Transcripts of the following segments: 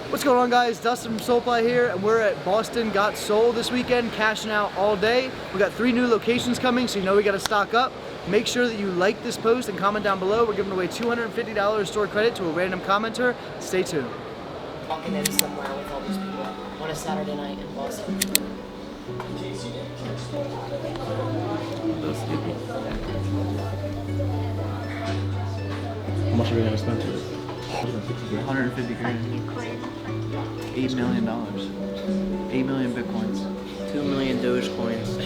What's going on, guys? Dustin from Soleply here, and we're at Boston Godsole this weekend, cashing out all day. We got 3 new locations coming, so you know we got to stock up. Make sure that you like this post and comment down below. We're giving away $250 store credit to a random commenter. Stay tuned. Walking in somewhere with all these people on a Saturday night in Boston. How much are we gonna spend? 150 grand. $8 million. 8 million bitcoins. 2 million Dogecoins.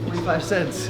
25 cents.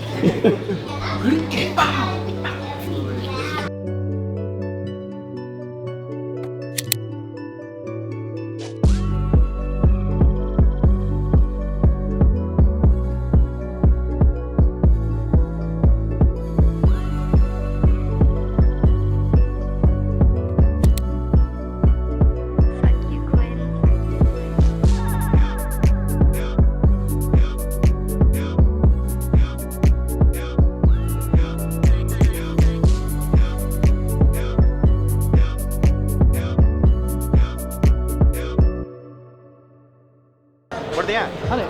What are they at? 100.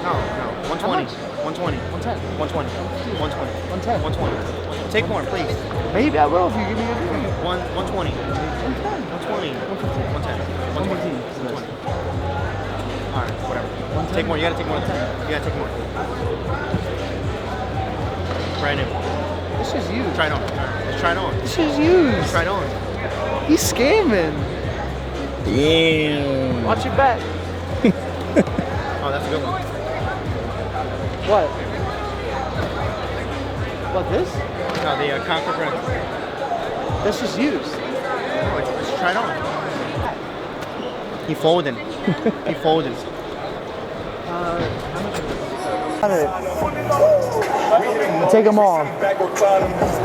No, 120. 120. 110. 120. 120. 110. 120. Take more, please. Maybe I will if you give me a good deal. 120. 120. 110. 115. 120. Alright, whatever. Take more. You gotta take more. You gotta take more. Brand new. This is you. Try it on. Let's try it on. This is you. Try it on. He's scamming. Damn. Watch your back. Oh, that's a good one. What? What, this? No, the Conquer brand. That's just used. No, let's try it on. He folding. He folding. Take them all.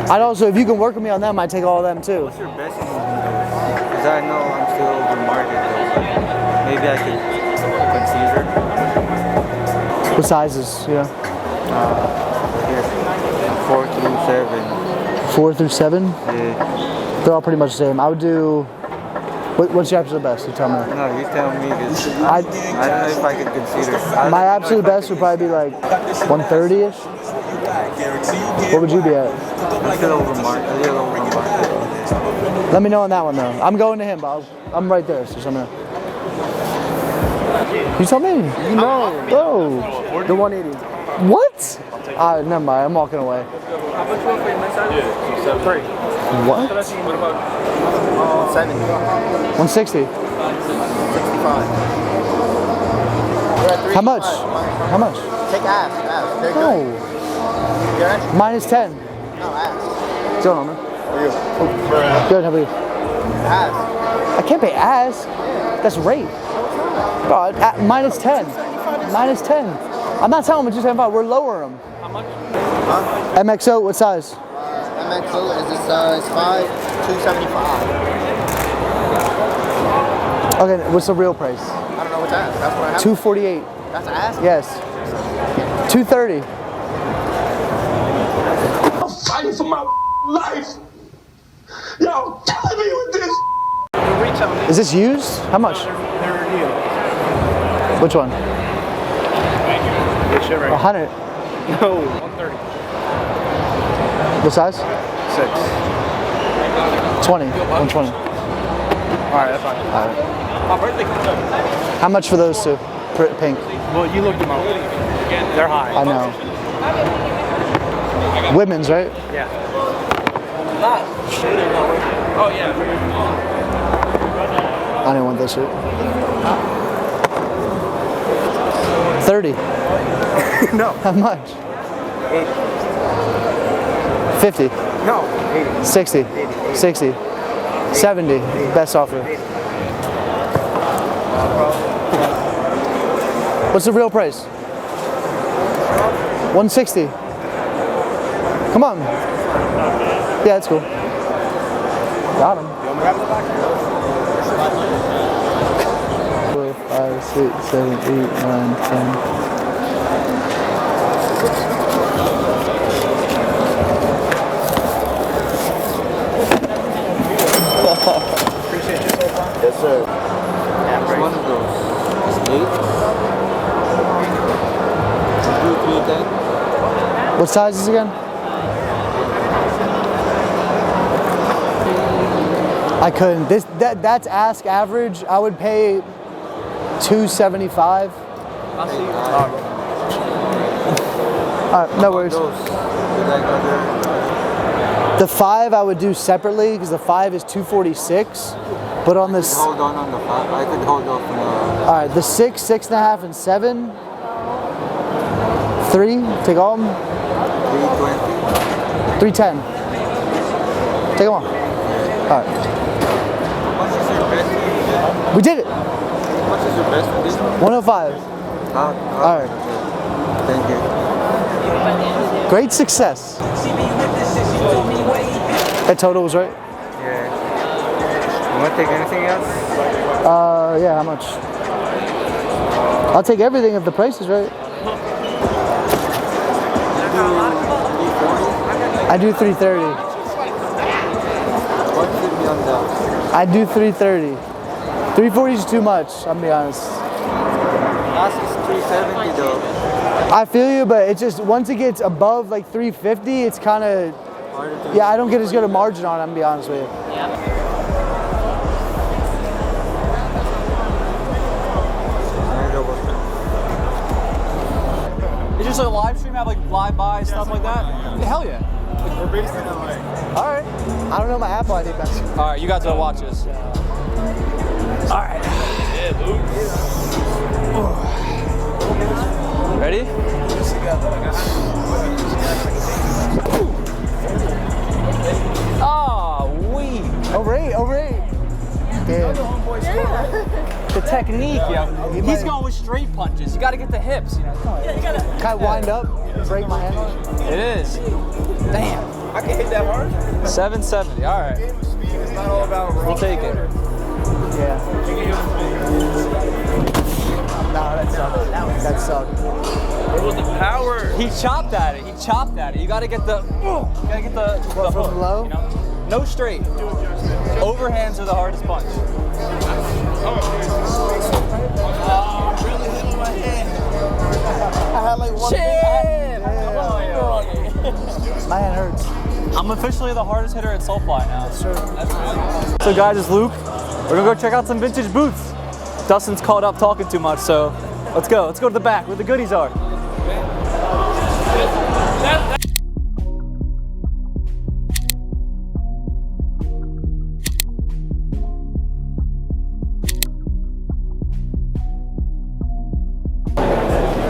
I'd also, if you can work with me on them, I'd take all of them too. What's your best? Because I know I'm still over market. Maybe I could consider. What sizes? Yeah. Here, 4 through 7. 4 through 7? Yeah. They're all pretty much the same. I would do. What's your absolute best? You tell me. No, you tell me. This. I don't know if I could consider. My absolute best would probably be like 130-ish. What would you be at? I'm still over market. A little over market. Let me know on that one though. I'm going to him, but I'm right there. So I'm gonna. You tell me. No. The 180. What? Never mind. I'm walking away. How much for your men's 3. What? What about 70? 160. 65. How much? How much? Take ass. They're good. No. Good? Minus 10. No, ass. What's going on, man? How are you? Good. How about you? Ass. I can't pay ass. That's rate. Bro, minus 10. Minus 10. I'm not telling them 275. We're lowering them. How much? MXO, what size? MXO is a size 5, 275. Okay, what's the real price? I don't know what's ass. That's what I have. 248. That's ass? Yes. 230. I'm fighting for my life. Y'all killing me with this. Is this used? How much? They're new. Which one? Good shit, right? 100. No. 130. What size? 6. 20. 120. Alright, that's fine. Alright. My birthday comes up. How much for those two? Pink. Well, you looked them up. They're high. I know. Women's, right? Yeah. Oh, yeah. I didn't want this shit. 30. No. How much? 80. 50. No. 80. 60. 60. 70. Best offer. What's the real price? 160. Come on. Yeah, that's cool. Got him. 4, 5, 6, 7, 8, 9, 10. Yes, sir. Which one of those? 8? 310? What size is it again? I couldn't. That's ask average. I would pay $275. No worries. The 5 I would do separately because the 5 is $246. But on this, Hold on the 5. I could hold off on the. all right, the 6, 6.5, and 7. 3. Take all of them. 320. 310. Take them all. All right. What is your best for this? We did it. What is your best for this? 105. All right. Thank you. Great success. That total was right. Yeah. You want to take anything else? Yeah, how much? I'll take everything if the price is right. I do 330. What should be on that? I do 330. 340 is too much, I'll be honest. Last is 370 though. I feel you, but it's just once it gets above like 350, it's kind of, Harder to yeah, I don't get as good a margin on it, I'm gonna be honest with you. Is just like a live stream, have like live buy stuff like that? Hell yeah. We're based in LA. All right. I don't know my Apple ID back. All right, you guys gotta watch this. All right. Ready? Oh, Over 8, over 8. Damn. the technique, yo. He's going with straight punches. You gotta get the hips, you know. Can I wind up, break my hand on it? It is. Damn. I can hit that hard. 770. All right. It's not all about raw. We'll take it. Yeah. Nah, that sucked. That sucked. It was the power. He chopped at it. He chopped at it. You gotta get the. You gotta get the From hook, low? You know? No straight. Overhands are the hardest punch. I had like one Shit! My hand hurts. I'm officially the hardest hitter at Soleply now. Sure. So guys, it's Luke. We're gonna go check out some vintage boots. Dustin's caught up talking too much, so let's go. Let's go to the back where the goodies are.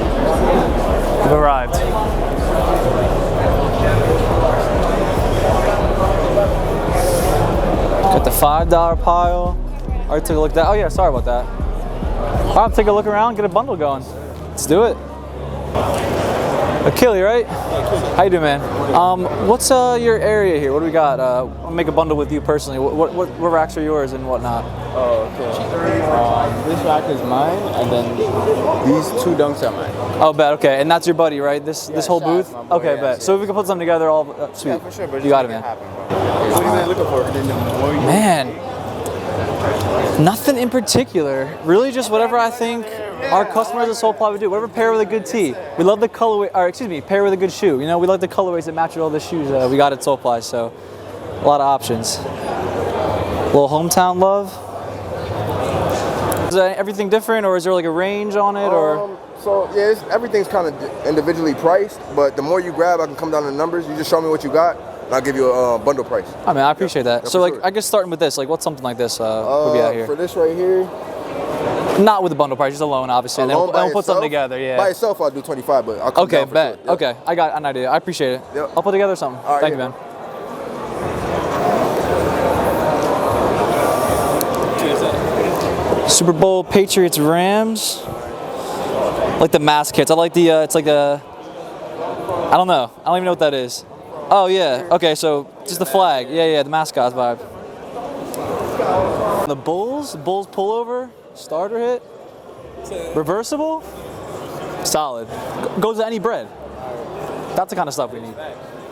We've arrived. Got the $5 pile. Alright, took a look at that. Oh yeah, sorry about that. Alright, take a look around, get a bundle going. Let's do it. Achille, right? How you doing, man? What's your area here? What do we got? I'll make a bundle with you personally. What racks are yours and whatnot? Oh, okay. This rack is mine, and then these 2 dunks are mine. Oh, bet. Okay, and that's your buddy, right? This whole Shaq, booth. my boy, Okay, yeah, bet. So if we can put something together, all sweet. Yeah, for sure, but you got it, man. Happen, what are you looking for? Man, nothing in particular. Really, just whatever I think our customers at Soleply would do. Whatever pair with a good tee. We love the colorway, or excuse me, pair with a good shoe. You know, we like the colorways that match with all the shoes we got at Soleply. So, a lot of options. A little hometown love. Is everything different, or is there like a range on it, or? So yeah, everything's kind of individually priced, but the more you grab, I can come down to the numbers. You just show me what you got, and I'll give you a bundle price. I mean, I appreciate that. Yeah, So, like, sure. I guess starting with this, like, what's something like this would be out here? For this right here, Not with the bundle price, just alone, obviously. And then alone by we'll put something itself? together, yeah. By itself, I'll do 25, but I'll come Okay, down for bet. sure. Yep. Okay, I got an idea. I appreciate it. Yep. I'll put together something. All right, Thank yeah. you, man. Super Bowl Patriots Rams. I like the mask kits. I like the it's like a I don't know. I don't even know what that is. Oh yeah. Okay, so just the flag. Yeah, the mascot vibe. The Bulls pullover, starter hit. Reversible. Solid. Goes to any bread. That's the kind of stuff we need.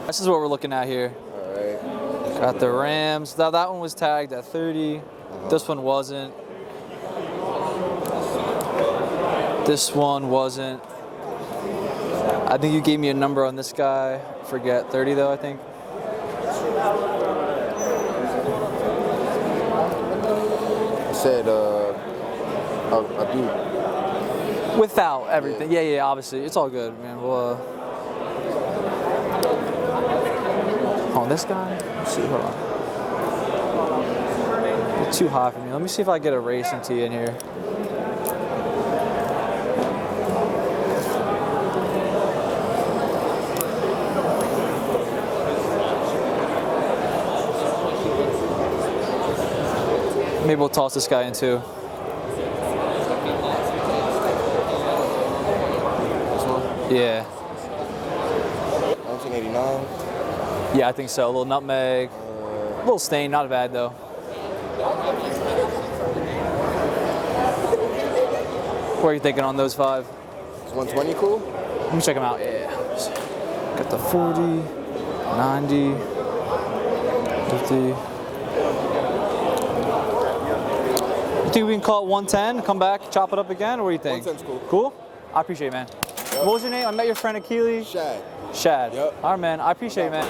This is what we're looking at here. All right. Got the Rams. That one was tagged at 30. This one wasn't. This one wasn't. I think you gave me a number on this guy. Forget 30 though, I think. I said, I do. Without everything. Yeah, obviously. It's all good, man. Well, on this guy? Let's see, hold on. It's too high for me. Let me see if I get a racing tee in here. Maybe we'll toss this guy in too. Yeah. 1989. Yeah, I think so. A little nutmeg. A little stain, not bad though. What are you thinking on those 5? Is 120 cool? Let me check them out. Yeah. Got the 40, 90, 50. You think we can call it 110, come back, chop it up again, or what do you think? 110's cool. Cool? I appreciate it, man. Yep. What was your name? I met your friend Akili. Shad. Shad. Yep. All right, man. I appreciate it, man.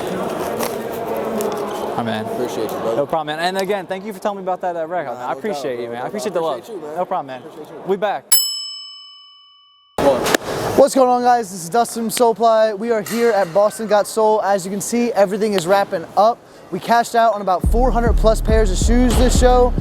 All right, man. Appreciate you, brother. No problem, man. And again, thank you for telling me about that record. Nah, I no appreciate doubt, you, bro. man. I appreciate the love. Appreciate you, man. No problem, man. Appreciate you. We back. What's going on, guys? This is Dustin from Soleply. We are here at Boston Got Sole. As you can see, everything is wrapping up. We cashed out on about 400 plus pairs of shoes this show.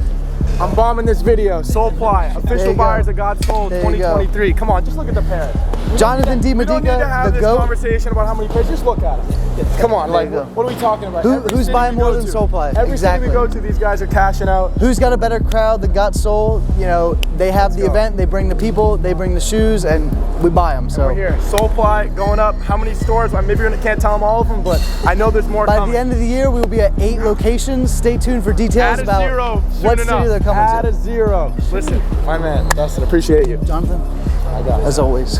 I'm bombing this video. Soleply, official buyers of Godspeed 2023. Come on, just look at the pair. Jonathan D. We don't need to Medica, have the this GOAT. conversation about how many pairs. Just look at it. Come on, like, you go. what are we talking about? Who's buying more than Soleply? Every Exactly. city we go to, these guys are cashing out. Who's got a better crowd than Got Sole? You know, they have the event, they bring the people, they bring the shoes, and we buy them. So We're here. Soleply going up. How many stores? Well, maybe we can't tell them all of them, but I know there's more by coming. the end of the year, we will be at 8 locations. Stay tuned for details Add a about zero what soon city enough. they're coming Add to. a zero. Listen, my man, Dustin, appreciate you. Jonathan, I got it. as always.